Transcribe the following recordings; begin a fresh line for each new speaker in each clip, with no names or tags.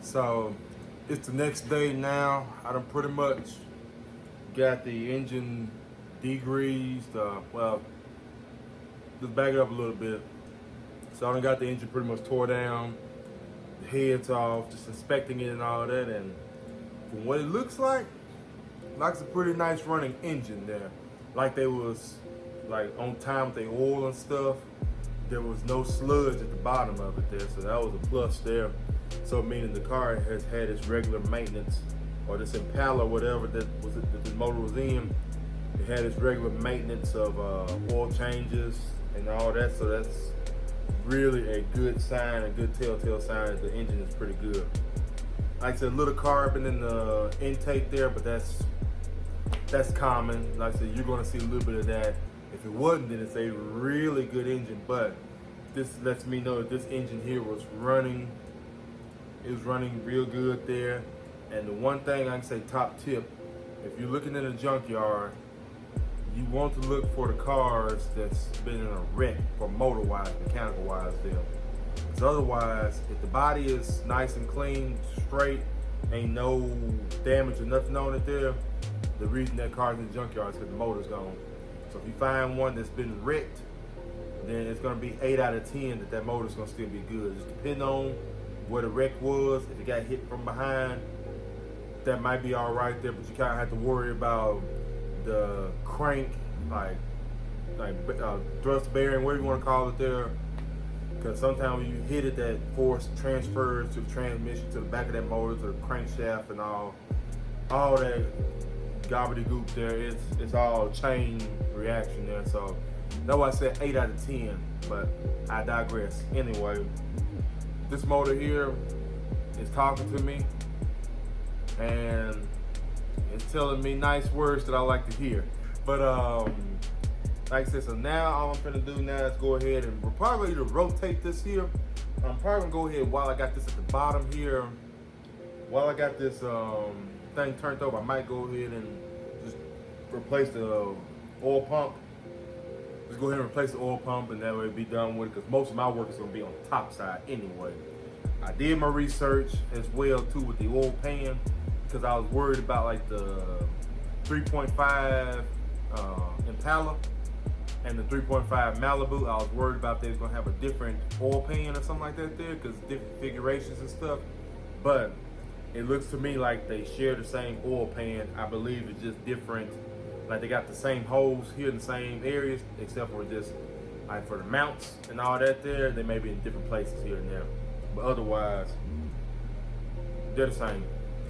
So it's the next day now. I done pretty much got the engine degreased. Well, just back it up a little bit. So I done got the engine pretty much tore down, the heads off, just inspecting it and all that. And from what it looks like it's a pretty nice running engine there. Like they was like on time with the oil and stuff. There was no sludge at the bottom of it there, so that was a plus there. So meaning the car has had its regular maintenance, or this Impala, whatever that the motor was in, it had its regular maintenance of oil changes and all that. So that's really a good sign, a good telltale sign that the engine is pretty good. Like I said, a little carbon in the intake there, but that's common. Like I said, you're going to see a little bit of that. If it wasn't, then it's a really good engine. But this lets me know that this engine here was running. It was running real good there. And the one thing I can say, top tip, if you're looking in a junkyard, you want to look for the cars that's been in a wreck, for motor-wise, mechanical-wise there. Because otherwise, if the body is nice and clean, straight, ain't no damage or nothing on it there, the reason that car's in the junkyard is because the motor's gone. So if you find one that's been wrecked, then it's going to be 8 out of 10 that motor's going to still be good. Just depending on where the wreck was. If it got hit from behind, that might be all right there, but you kind of have to worry about the crank, like thrust bearing, whatever you want to call it there. Because sometimes when you hit it, that force transfers to the transmission, to the back of that motor, to the crankshaft and all that gobbledygook there. It's all chain reaction there. So that's why I said 8 out of 10, but I digress. Anyway, this motor here is talking to me and it's telling me nice words that I like to hear. But like I said, so now all I'm gonna do now is go ahead and we're probably going to rotate this here. I'm probably gonna go ahead while I got this at the bottom here. While I got this thing turned over, I might go ahead and just replace the oil pump. Just go ahead and replace the oil pump, and that way be done with it, because most of my work is gonna be on the top side anyway. I did my research as well too with the oil pan, because I was worried about like the 3.5 Impala and the 3.5 Malibu. I was worried about they was gonna have a different oil pan or something like that there, because different configurations and stuff. But it looks to me like they share the same oil pan. I believe it's just different. Like they got the same holes here in the same areas, except for just like for the mounts and all that there, they may be in different places here and there. But otherwise, they're the same.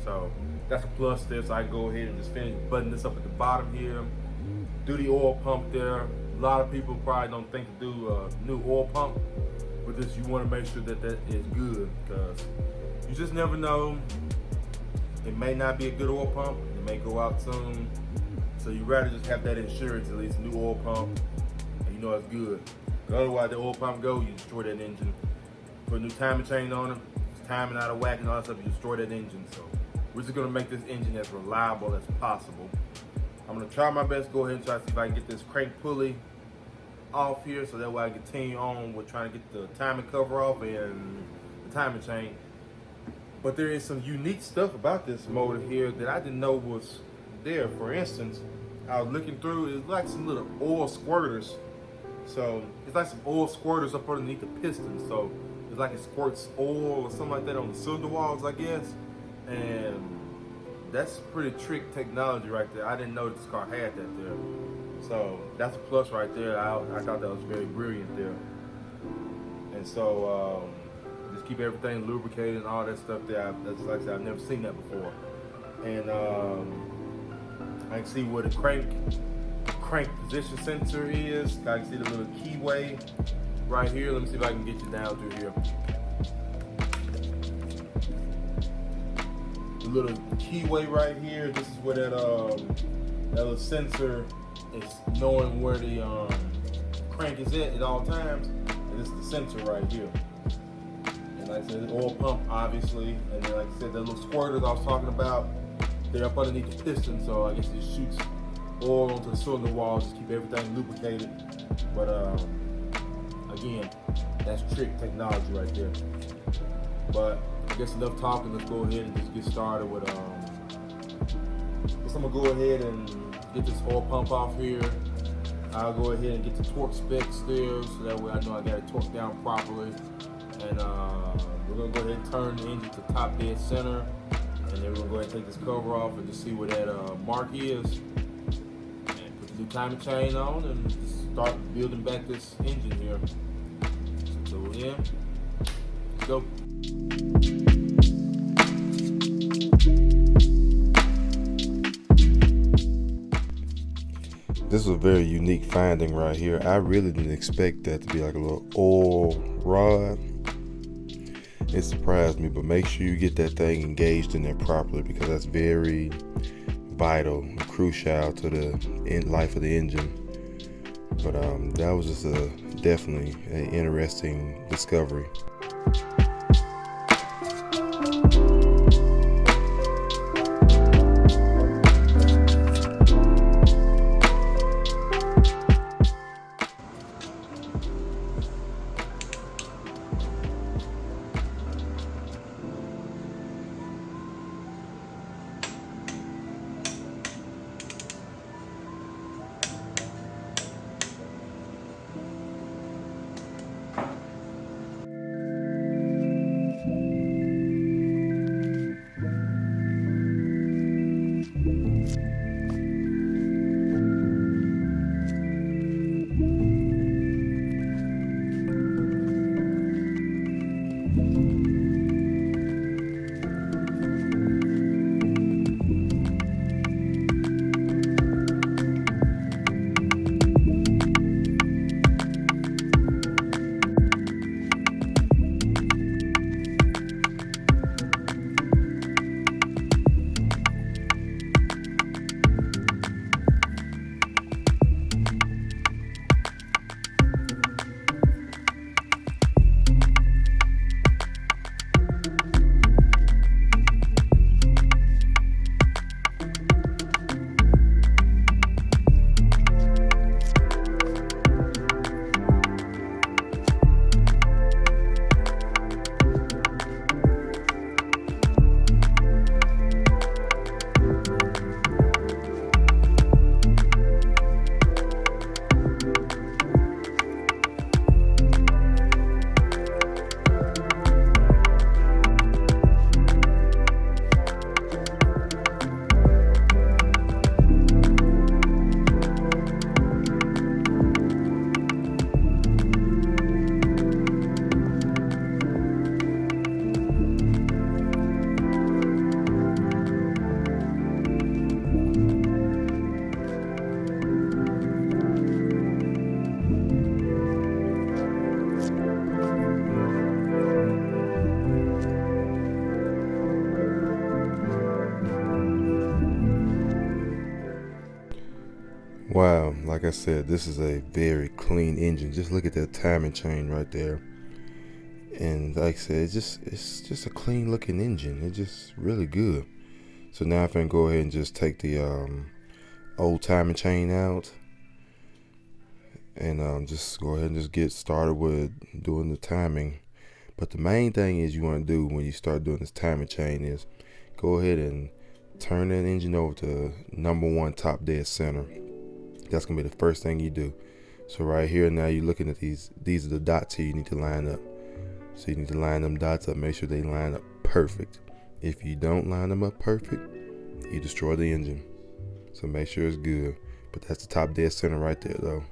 So that's a plus there. So I can go ahead and just button this up at the bottom here. Do the oil pump there. A lot of people probably don't think to do a new oil pump, but this, you want to make sure that that is good, because you just never know. It may not be a good oil pump. It may go out soon. So you rather just have that insurance, at least new oil pump, and you know it's good. Otherwise, the oil pump go, you destroy that engine. Put a new timing chain on it, it's timing out of whack and all that stuff, you destroy that engine. So we're just gonna make this engine as reliable as possible. I'm gonna try my best to go ahead and try to see if I can get this crank pulley off here, so that way I can continue on with trying to get the timing cover off and the timing chain. But there is some unique stuff about this motor here that I didn't know was there. For instance, I was looking through, it's like some little oil squirters. So it's like some oil squirters up underneath the piston. So it's like it squirts oil or something like that on the cylinder walls, I guess. And that's pretty trick technology right there. I didn't know this car had that there. So that's a plus right there. I thought that was very brilliant there. And so just keep everything lubricated and all that stuff there. That's like I said, I've never seen that before. And I can see where the crank position sensor is. I can see the little keyway right here. Let me see if I can get you down through here. The little keyway right here. This is where that little sensor is knowing where the crank is at all times. And this is the sensor right here. And like I said, the oil pump obviously. And then like I said, the little squirters I was talking about, they're up underneath the piston, so I guess it shoots oil onto the cylinder walls, just keep everything lubricated. But again, that's trick technology right there. But I guess enough talking. Let's go ahead and just get started with. Guess I'm gonna go ahead and get this oil pump off here. I'll go ahead and get the torque specs there, so that way I know I got it torqued down properly. And we're gonna go ahead and turn the engine to top dead center, and then we're gonna go ahead and take this cover off and just see where that mark is. And put the new timing chain on and just start building back this engine here. So in, let's go. This is a very unique finding right here. I really didn't expect that to be like a little oil rod. It surprised me, but make sure you get that thing engaged in there properly, because that's very vital and crucial to the life of the engine. But that was just definitely an interesting discovery. Wow, like I said, this is a very clean engine. Just look at that timing chain right there. And like I said, it's just a clean looking engine. It's just really good. So now I can go ahead and just take the old timing chain out, and just go ahead and just get started with doing the timing. But the main thing is you want to do when you start doing this timing chain is go ahead and turn that engine over to #1 top dead center. That's gonna be the first thing you do. So right here now you're looking at these are the dots here you need to line up. So you need to line them dots up, make sure they line up perfect. If you don't line them up perfect, you destroy the engine. So make sure it's good. But that's the top dead center right there though.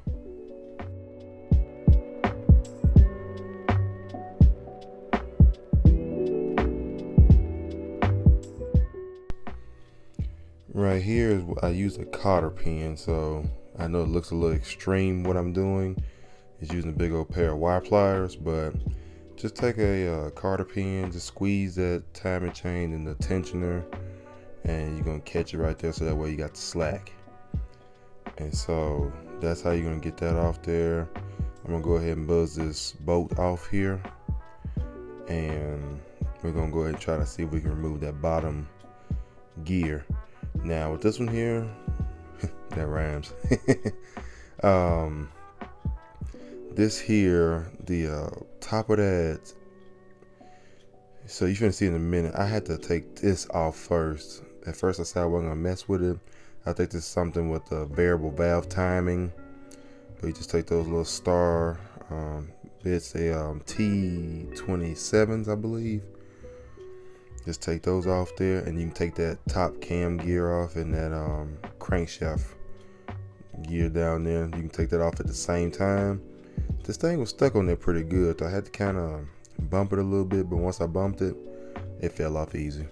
Right here is I use a cotter pin, so I know it looks a little extreme what I'm doing is using a big old pair of wire pliers, but just take a cotter pin, just squeeze that timing chain in the tensioner, and you're gonna catch it right there, so that way you got the slack. And so that's how you're gonna get that off there. I'm gonna go ahead and buzz this bolt off here, and we're gonna go ahead and try to see if we can remove that bottom gear. Now with this one here, that rhymes. This here, the top of that So you're gonna see in a minute. I had to take this off first. At first I said I wasn't gonna mess with it. I think this is something with the variable valve timing. But you just take those little star bits, they T27s, I believe. Just take those off there, and you can take that top cam gear off and that crankshaft gear down there. You can take that off at the same time. This thing was stuck on there pretty good. I had to kind of bump it a little bit, but once I bumped it, it fell off easy.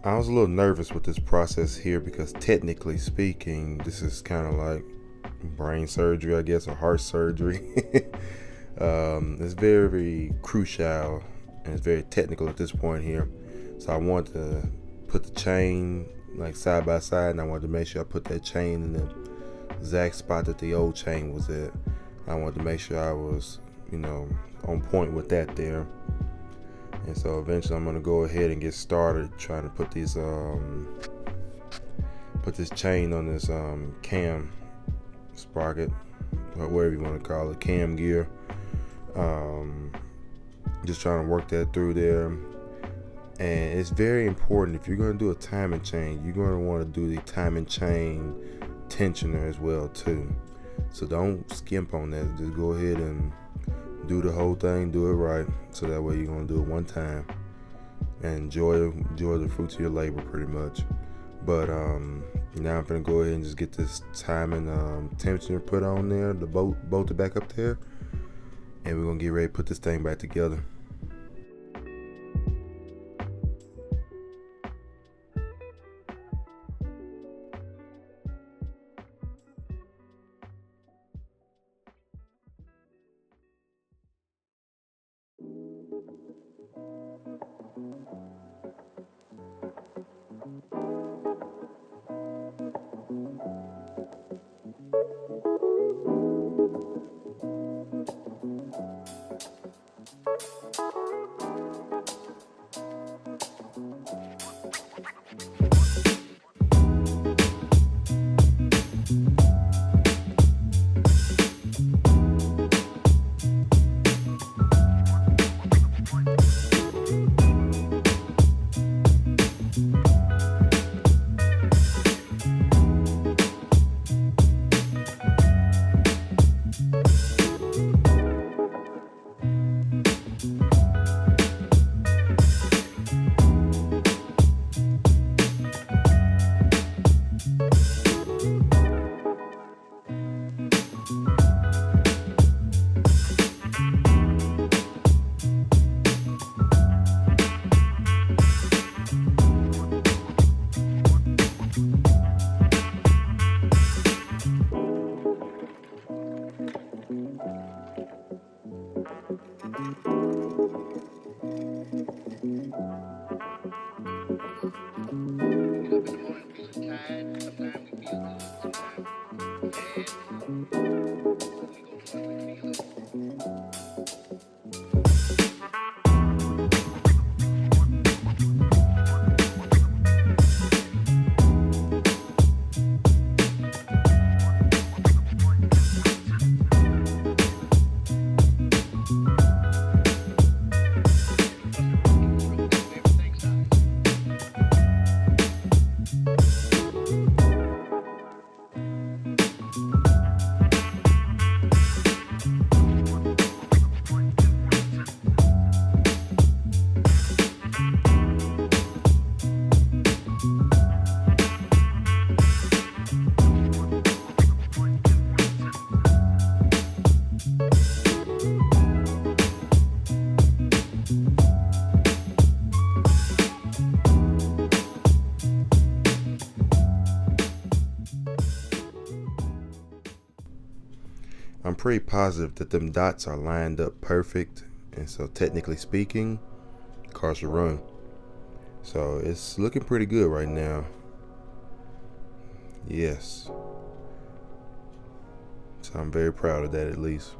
I was a little nervous with this process here because technically speaking, this is kind of like brain surgery, I guess, or heart surgery. It's very, very crucial and it's very technical at this point here. So I want to put the chain like side by side, and I wanted to make sure I put that chain in the exact spot that the old chain was at. I wanted to make sure I was, on point with that there. And so eventually I'm gonna go ahead and get started trying to put these put this chain on this cam sprocket, or whatever you want to call it, cam gear. Just trying to work that through there. And it's very important, if you're gonna do a timing chain, you're gonna want to do the timing chain tensioner as well too. So don't skimp on that. Just go ahead and do the whole thing, do it right, so that way you're gonna do it one time and enjoy the fruits of your labor pretty much. But now I'm gonna go ahead and just get this timing tensioner put on there, the bolted back up there, and we're gonna get ready to put this thing back together.
pretty positive that them dots are lined up perfect, and so technically speaking, car should run. So it's looking pretty good right now. Yes. So I'm very proud of that, at least.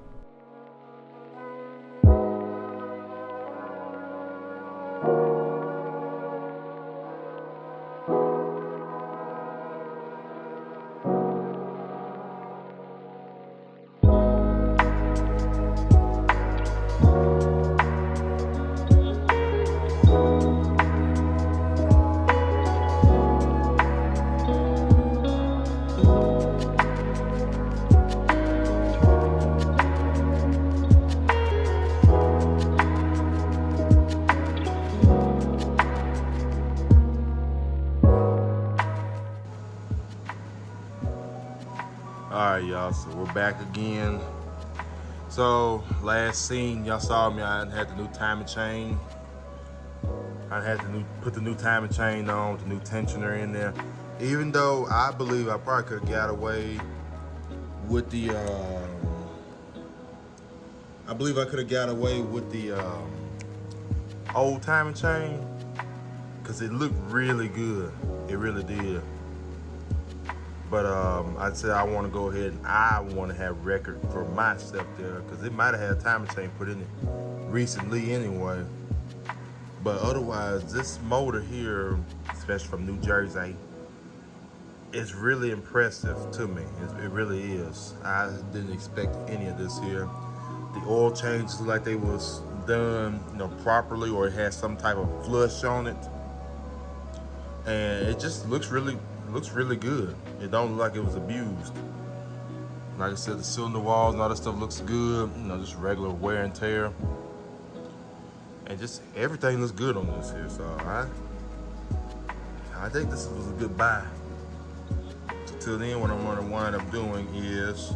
Alright, y'all, so we're back again. So last scene, y'all saw me, I had the new timing chain. I had to put the new timing chain on with the new tensioner in there. Even though I believe I probably could have got away with the old timing chain, because it looked really good. It really did. But I said I want to go ahead and I want to have record for myself there, because it might have had a timing chain put in it recently anyway. But otherwise, this motor here, especially from New Jersey, is really impressive to me. It really is. I didn't expect any of this here. The oil changes look like they was done, properly, or it has some type of flush on it, and it just looks really good. It don't look like it was abused. Like I said, the cylinder walls and all that stuff looks good. Just regular wear and tear, and just everything looks good on this here. So I think this was a good buy. Till then, what I'm going to wind up doing is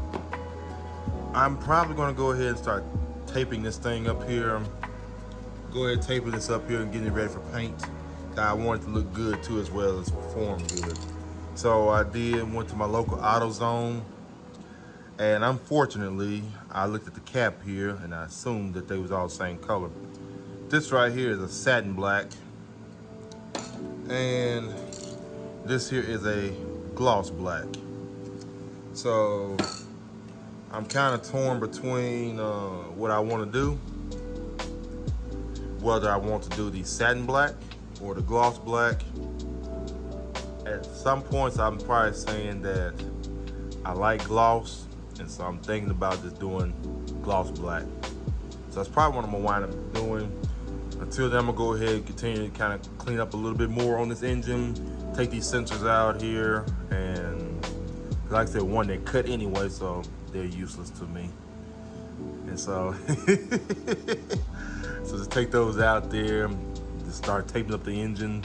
I'm probably going to go ahead and start taping this thing up here. Go ahead taping this up here and getting it ready for paint. I want it to look good too, as well as perform good. So I went to my local AutoZone, and unfortunately I looked at the cap here and I assumed that they was all the same color. This right here is a satin black, and this here is a gloss black. So I'm kind of torn between what I want to do, whether I want to do the satin black or the gloss black. At some points, I'm probably saying that I like gloss, and so I'm thinking about just doing gloss black. So that's probably what I'm gonna wind up doing. Until then, I'm gonna go ahead and continue to kind of clean up a little bit more on this engine, take these sensors out here, and like I said, one, they cut anyway, so they're useless to me. And so, so just take those out there, just start taping up the engine,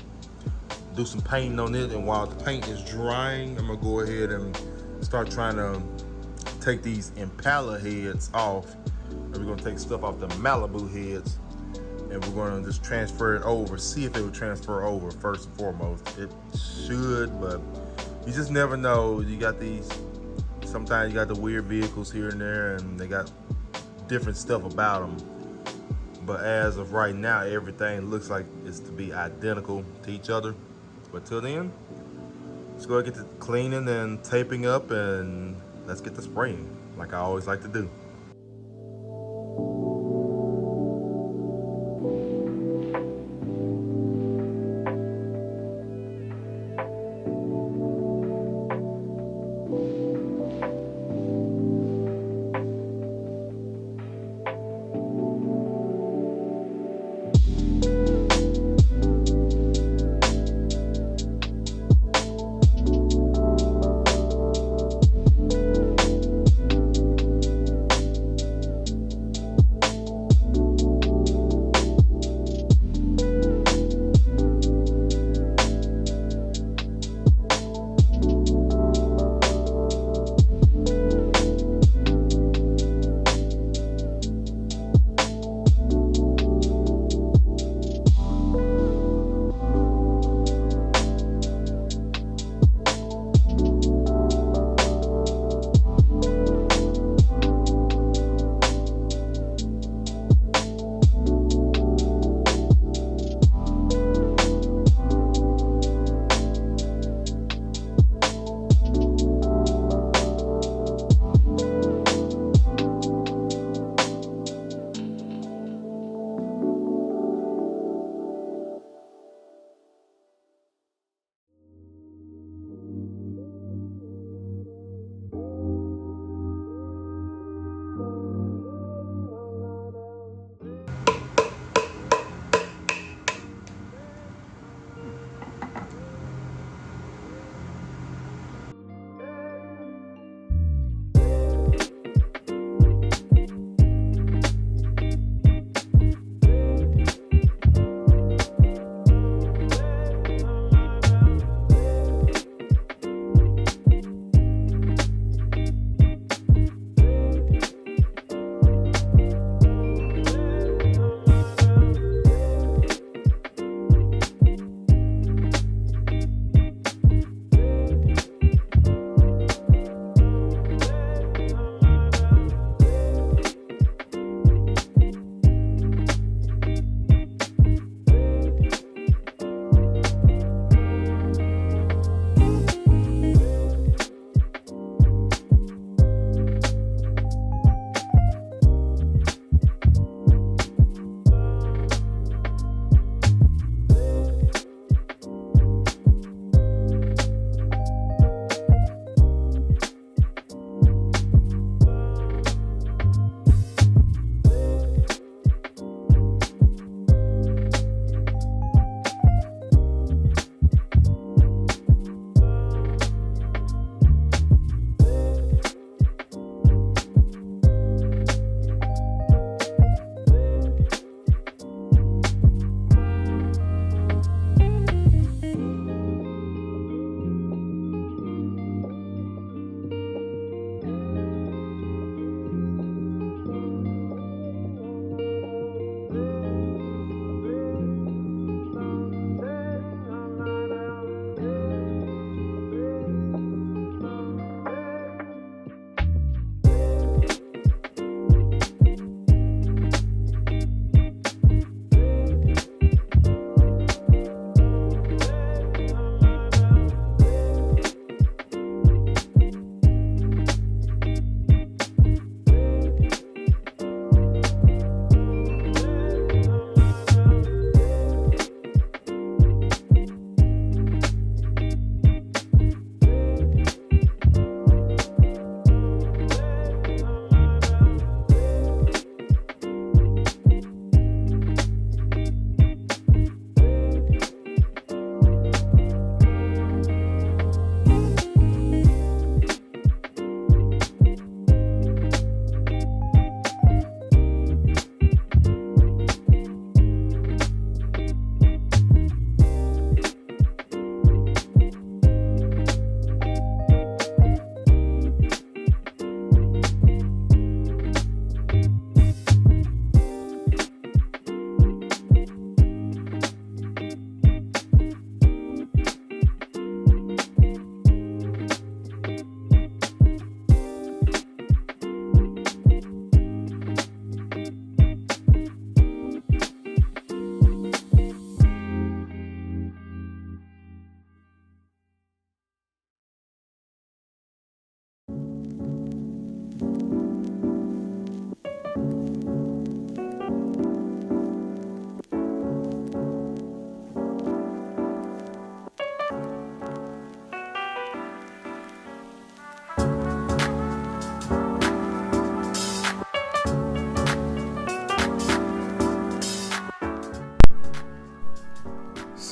do some painting on it, and while the paint is drying, I'm gonna go ahead and start trying to take these Impala heads off. And we're gonna take stuff off the Malibu heads, and we're gonna just transfer it over, see if it would transfer over first and foremost. It should, but you just never know. You got these, sometimes you got the weird vehicles here and there, and they got different stuff about them. But as of right now, everything looks like it's to be identical to each other. But till then, let's go get the cleaning and taping up, and let's get the spraying, like I always like to do.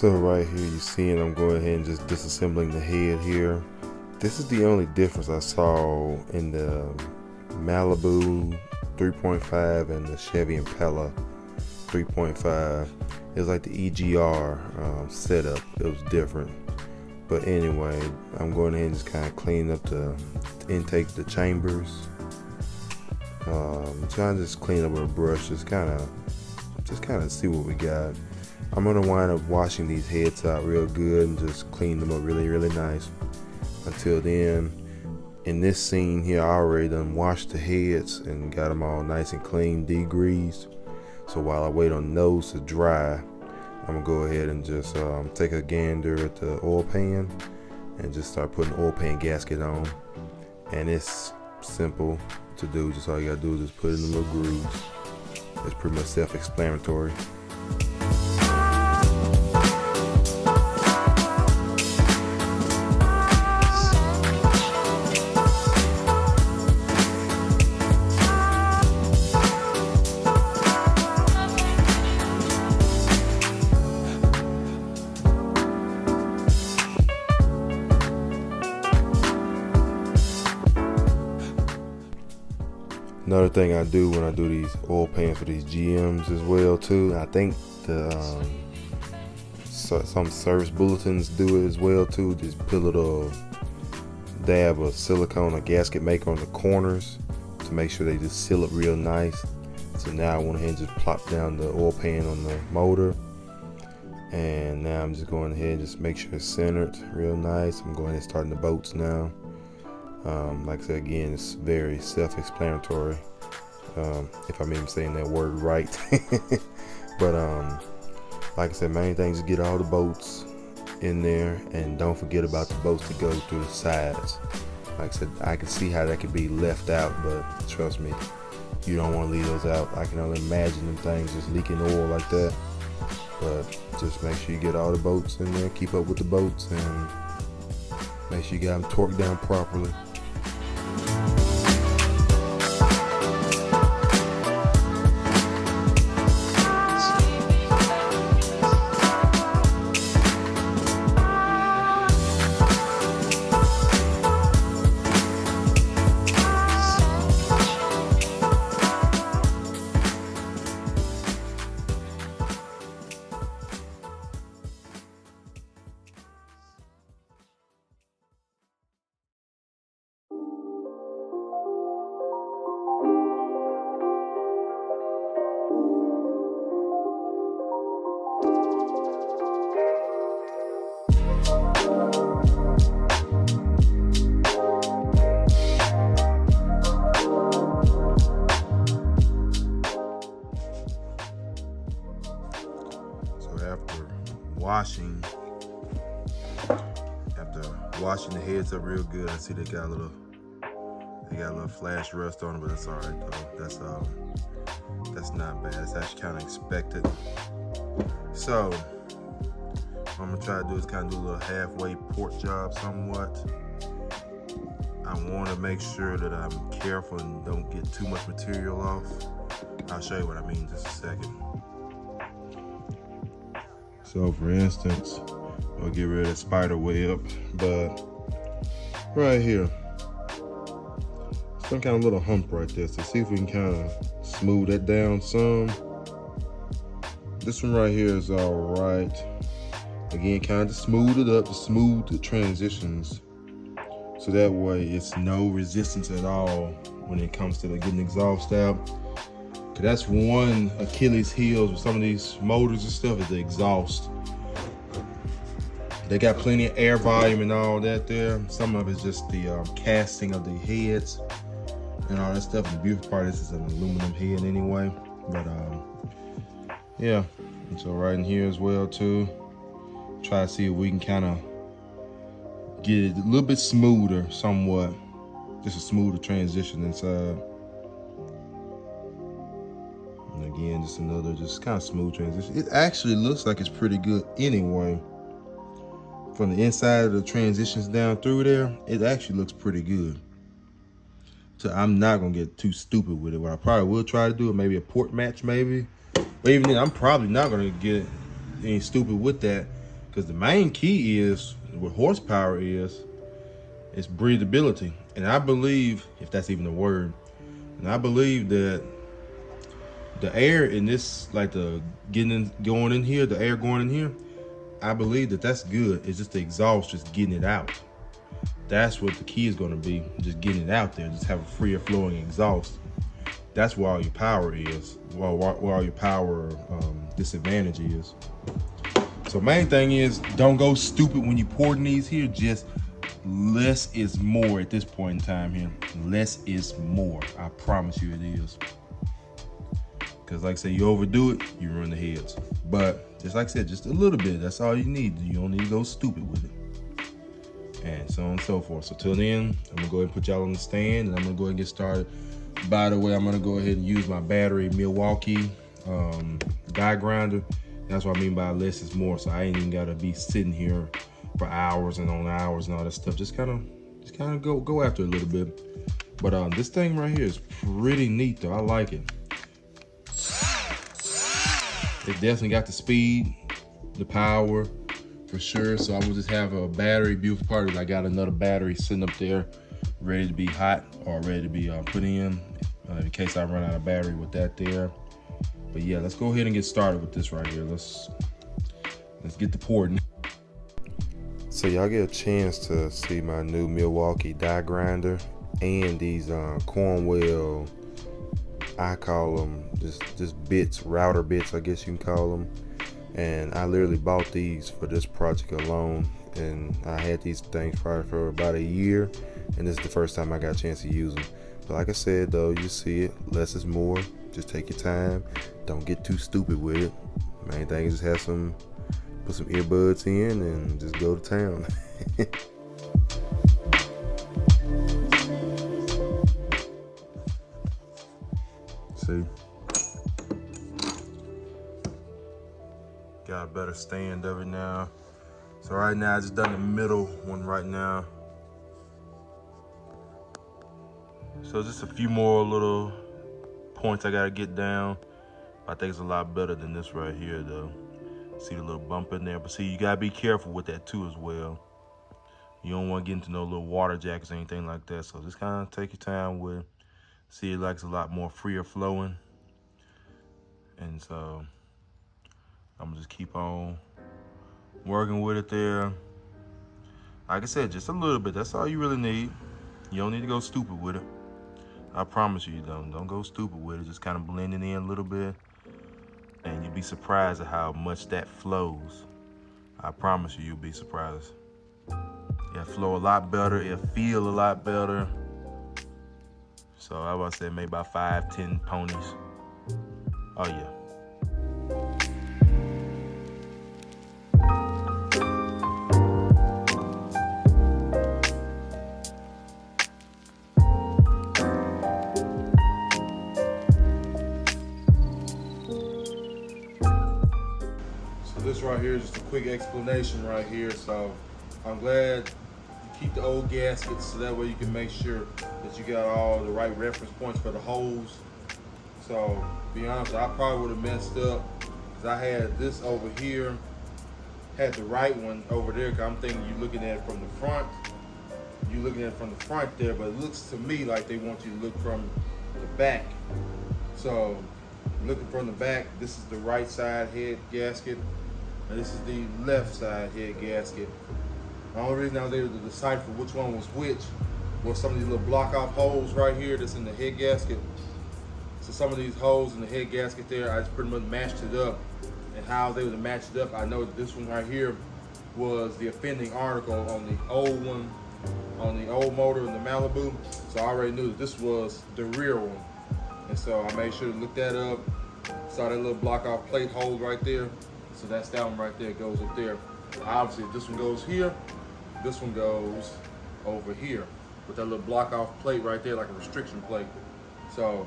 So right here you see I'm going ahead and just disassembling the head here. This is the only difference I saw in the Malibu 3.5 and the Chevy Impala 3.5. It was like the EGR setup. It was different. But anyway, I'm going ahead and just kind of clean up the intake, the chambers. Trying to just clean up with a brush, just kind of see what we got. I'm gonna wind up washing these heads out real good and just clean them up really nice. Until then, in this scene here, I already done washed the heads and got them all nice and clean, degreased. So while I wait on those to dry, I'm gonna go ahead and just take a gander at the oil pan and just start putting the oil pan gasket on. And it's simple to do. Just all you gotta do is just put it in the little grooves. It's pretty much self-explanatory. Another thing I do when I do these oil pans for these GMs as well too, I think the some service bulletins do it as well too. Just put a little dab of silicone or gasket maker on the corners to make sure they just seal it real nice. So now I went ahead and just plop down the oil pan on the motor, and now I'm just going ahead and just make sure it's centered real nice. I'm going ahead and starting the bolts now. Like I said again, it's very self-explanatory, if I'm even saying that word right. But like I said, main thing is get all the bolts in there, and don't forget about the bolts that go through the sides. Like I said, I can see how that could be left out, but trust me, you don't want to leave those out. I can only imagine them things just leaking oil like that. But just make sure you get all the bolts in there, keep up with the bolts, and make sure you got them torqued down properly. After washing the heads up real good, I see they got a little flash rust on it, but that's all right though. That's not bad. It's actually kind of expected. So what I'm gonna try to do is kind of do a little halfway port job somewhat. I want to make sure that I'm careful and don't get too much material off. I'll show you what I mean in just a second. So for instance, I'll get rid of the spider web, but right here, some kind of little hump right there. So see if we can kind of smooth that down some. This one right here is all right. Again, kind of smooth it up, to smooth the transitions. So that way it's no resistance at all when it comes to getting exhaust out. That's one Achilles heel with some of these motors and stuff, is the exhaust. They got plenty of air volume and all that there. Some of it's just the casting of the heads and all that stuff. The beautiful part is it's an aluminum head anyway. But yeah, and so right in here as well too. Try to see if we can kind of get it a little bit smoother somewhat. Just a smoother transition inside. And again, just another kind of smooth transition. It actually looks like it's pretty good anyway. From the inside of the transitions down through there, it actually looks pretty good. So I'm not gonna get too stupid with it. What I probably will try to do, maybe a port match maybe. But even then, I'm probably not gonna get any stupid with that.
Because the main key is, what horsepower is breathability. And I believe, if that's even a word, and I believe that the air in this, like the going in here, the air going in here, I believe that that's good. It's just the exhaust, just getting it out. That's what the key is going to be, just getting it out there, just have a freer flowing exhaust. That's where all your power is, where all your power disadvantage is. So main thing is, don't go stupid when you porting these here. Just less is more at this point in time here. Less is more. I promise you it is. Because like I said, you overdo it, you ruin the heads. But just like I said, just a little bit. That's all you need. You don't need to go stupid with it. And so on and so forth. So till then, I'm going to go ahead and put y'all on the stand, and I'm going to go ahead and get started. By the way, I'm going to go ahead and use my battery Milwaukee die grinder. That's what I mean by less is more. So I ain't even got to be sitting here for hours and on hours and all that stuff. Just kind of go after it a little bit. But this thing right here is pretty neat though. I like it. It definitely got the speed, the power, for sure. So I'm gonna just have a battery built part. I got another battery sitting up there, ready to be hot or ready to be put in case I run out of battery with that there. But yeah, let's go ahead and get started with this right here. Let's get the porting.
So y'all get a chance to see my new Milwaukee die grinder and these Cornwell, I call them just bits, router bits, I guess you can call them. And I literally bought these for this project alone, and I had these things probably for about a year, and this is the first time I got a chance to use them. But like I said though, you see it, less is more. Just take your time, don't get too stupid with it. Main thing is just put some earbuds in and just go to town. See, got a better stand of it now. So right now I just done the middle one right now. So just a few more little points I gotta get down. I think it's a lot better than this right here though. See the little bump in there, but see, you gotta be careful with that too as well. You don't want to get into no little water jackets or anything like that. So just kind of take your time with it. See, it likes a lot more freer flowing. And so I'm gonna just keep on working with it there. Like I said, just a little bit. That's all you really need. You don't need to go stupid with it. I promise you don't go stupid with it. Just kind of blend it in a little bit. And you'll be surprised at how much that flows. I promise you, you'll be surprised. It'll flow a lot better. It'll feel a lot better. So I would say maybe about 5-10 ponies. Oh yeah. This right here is just a quick explanation right here. So I'm glad you keep the old gaskets so that way you can make sure that you got all the right reference points for the holes. So to be honest, I probably would have messed up because I had this over here, had the right one over there, because I'm thinking you're looking at it from the front. You're looking at it from the front there, but it looks to me like they want you to look from the back. So looking from the back, this is the right side head gasket. And this is the left side head gasket. The only reason I was able to decipher which one was which was some of these little block off holes right here that's in the head gasket. So some of these holes in the head gasket there, I just pretty much matched it up. And how I was able to match it up, I know that this one right here was the offending article on the old one, on the old motor in the Malibu. So I already knew that this was the rear one. And so I made sure to look that up. Saw that little block off plate hole right there. So that's that one right there, goes up there. Obviously, this one goes here, this one goes over here with that little block off plate right there, like a restriction plate. So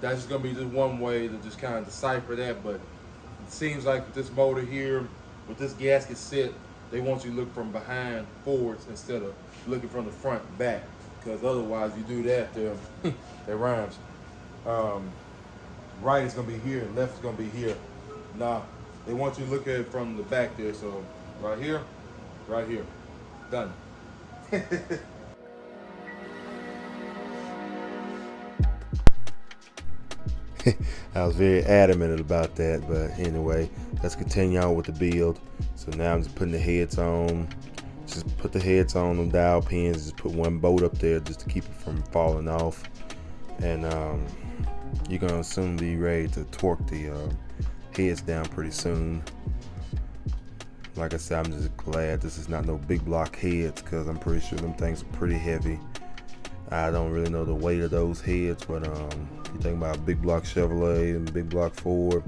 that's just gonna be just one way to just kind of decipher that. But it seems like with this motor here, with this gasket set, they want you to look from behind forwards instead of looking from the front back. Because otherwise, you do that, that rhymes. Right is gonna be here, and left is gonna be here. Nah. They want you to look at it from the back there, so
Right here, right here. Done.
I was very adamant about that, but anyway, let's continue on with the build. So now I'm just putting the heads on. Just put the heads on them dowel pins. Just put one bolt up there just to keep it from falling off. And you're gonna soon be ready to torque the heads down pretty soon. Like I said, I'm just glad this is not no big block heads, because I'm pretty sure them things are pretty heavy. I don't really know the weight of those heads, but you think about big block Chevrolet and big block Ford,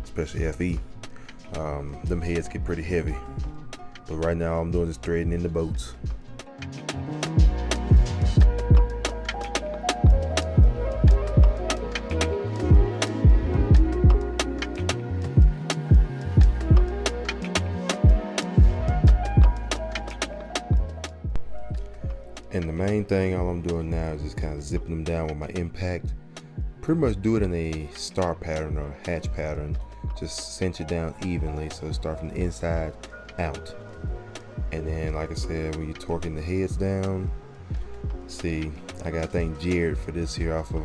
especially FE, them heads get pretty heavy. But right now all I'm doing is threading in the bolts. And the main thing, all I'm doing now is just kind of zipping them down with my impact. Pretty much do it in a star pattern or hatch pattern. Just cinch it down evenly so it starts from the inside out. And then, like I said, when you're torquing the heads down, see, I gotta thank Jared for this here off of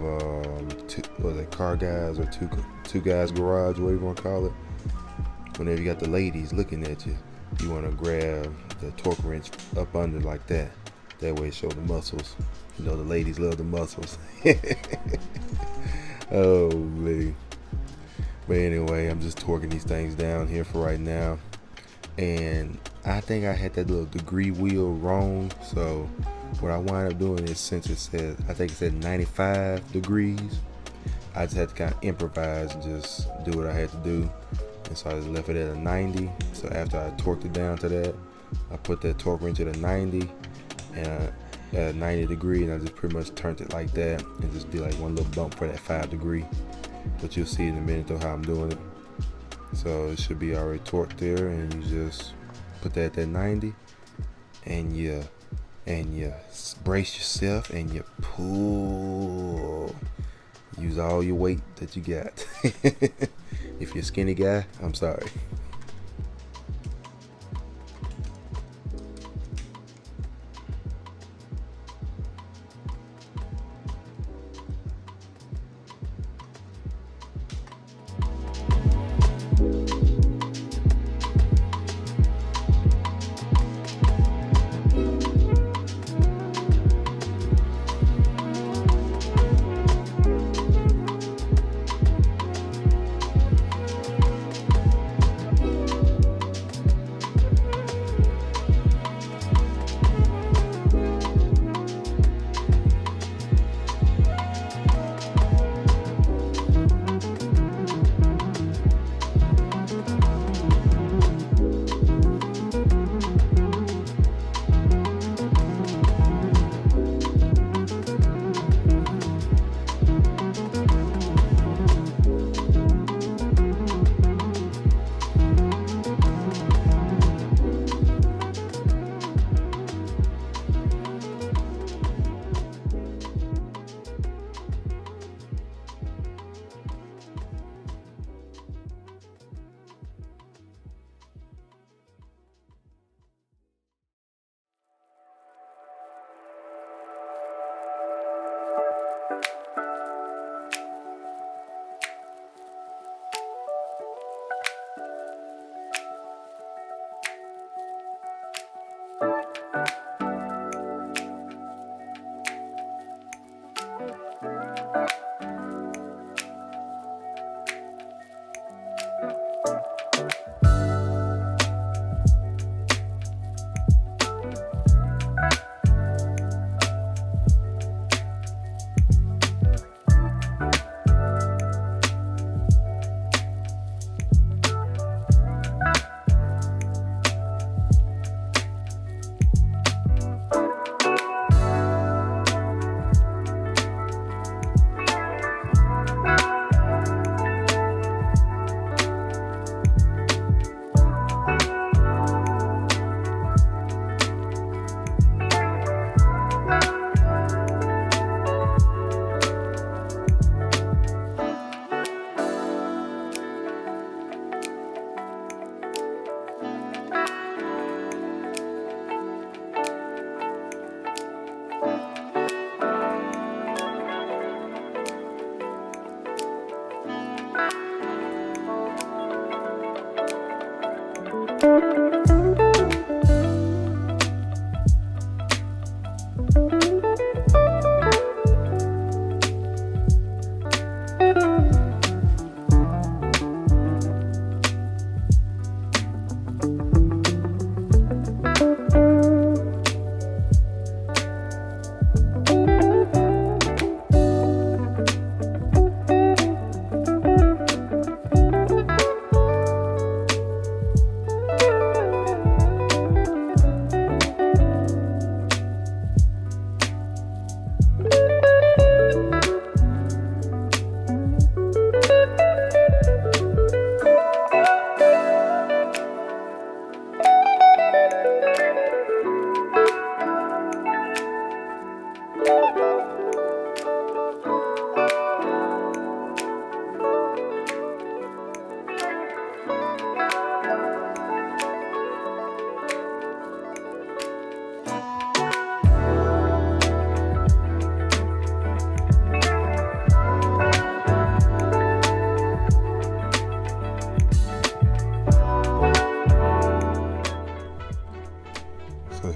Car Guys or two Guys Garage, whatever you want to call it. Whenever you got the ladies looking at you, you want to grab the torque wrench up under like that. That way it show the muscles. You know, the ladies love the muscles. Oh man. But anyway, I'm just torquing these things down here for right now. And I think I had that little degree wheel wrong. So what I wind up doing is, since it said, I think it said 95 degrees, I just had to kind of improvise and just do what I had to do. And so I just left it at a 90. So after I torqued it down to that, I put that torque wrench at a 90 and at a 90 degree, and I just pretty much turned it like that and just did like one little bump for that 5 degree. But you'll see in a minute though how I'm doing it. So it should be already torqued there, and you just put that at that 90 and you brace yourself and you pull. Use all your weight that you got. If you're a skinny guy, I'm sorry.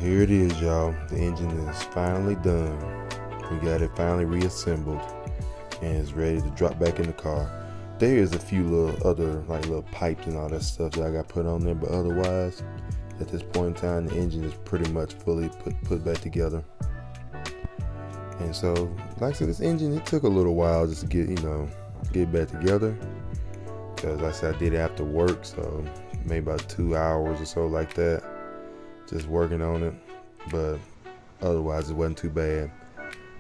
here it is, y'all. The engine is finally done. We got it finally reassembled and it's ready to drop back in the car. There is a few little other little pipes and all that stuff that I got put on there, but otherwise at this point in time the engine is pretty much fully put back together. And so like I said, this engine, it took a little while just to get back together, because like I said, I did it after work, so maybe about 2 hours or so like that, just working on it. But otherwise it wasn't too bad.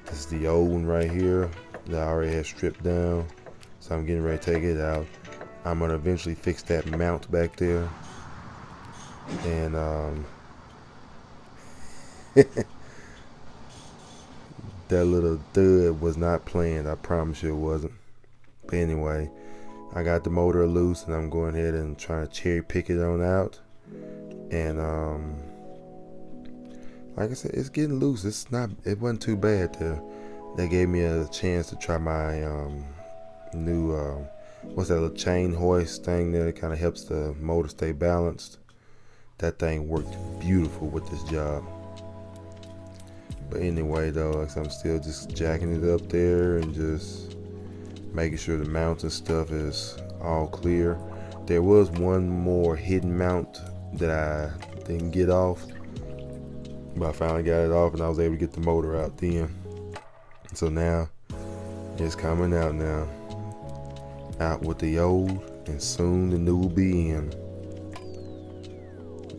This is the old one right here that I already had stripped down, so I'm getting ready to take it out. I'm gonna eventually fix that mount back there, and that little thud was not planned, I promise you it wasn't. But anyway, I got the motor loose and I'm going ahead and trying to cherry pick it on out. And like I said, it's getting loose. It wasn't too bad. They gave me a chance to try my new what's that little chain hoist thing there? It kind of helps the motor stay balanced. That thing worked beautiful with this job. But anyway though, like I'm still just jacking it up there and just making sure the mounts and stuff is all clear. There was one more hidden mount that I didn't get off, but I finally got it off and I was able to get the motor out then. So now it's coming out now. Out with the old, and soon the new will be in.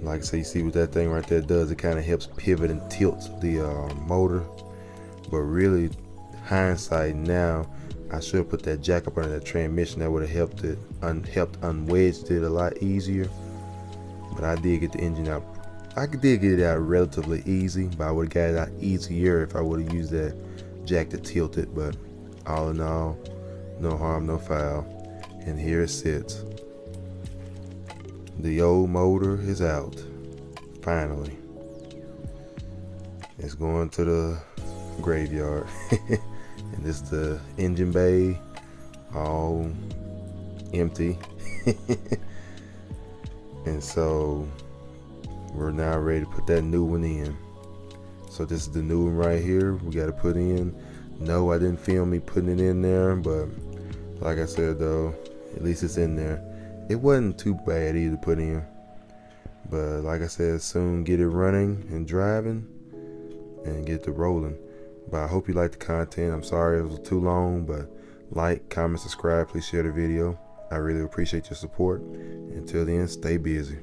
Like I say, you see what that thing right there does? It kind of helps pivot and tilt the motor. But really, hindsight now, I should have put that jack up under that transmission. That would have helped unwedged it a lot easier. But I did get the engine out. I did get it out relatively easy, but I would have got it out easier if I would have used that jack to tilt it. But all in all, no harm, no foul. And here it sits. The old motor is out. Finally. It's going to the graveyard. And this is the engine bay, all empty. And so we're now ready to put that new one in. So this is the new one right here we got to put in. No, I didn't film me putting it in there, but like I said though, at least it's in there. It wasn't too bad either to put in, but like I said, soon get it running and driving and get to rolling. But I hope you liked the content. I'm sorry it was too long, but like, comment, subscribe, please share the video. I really appreciate your support. Until then, stay busy.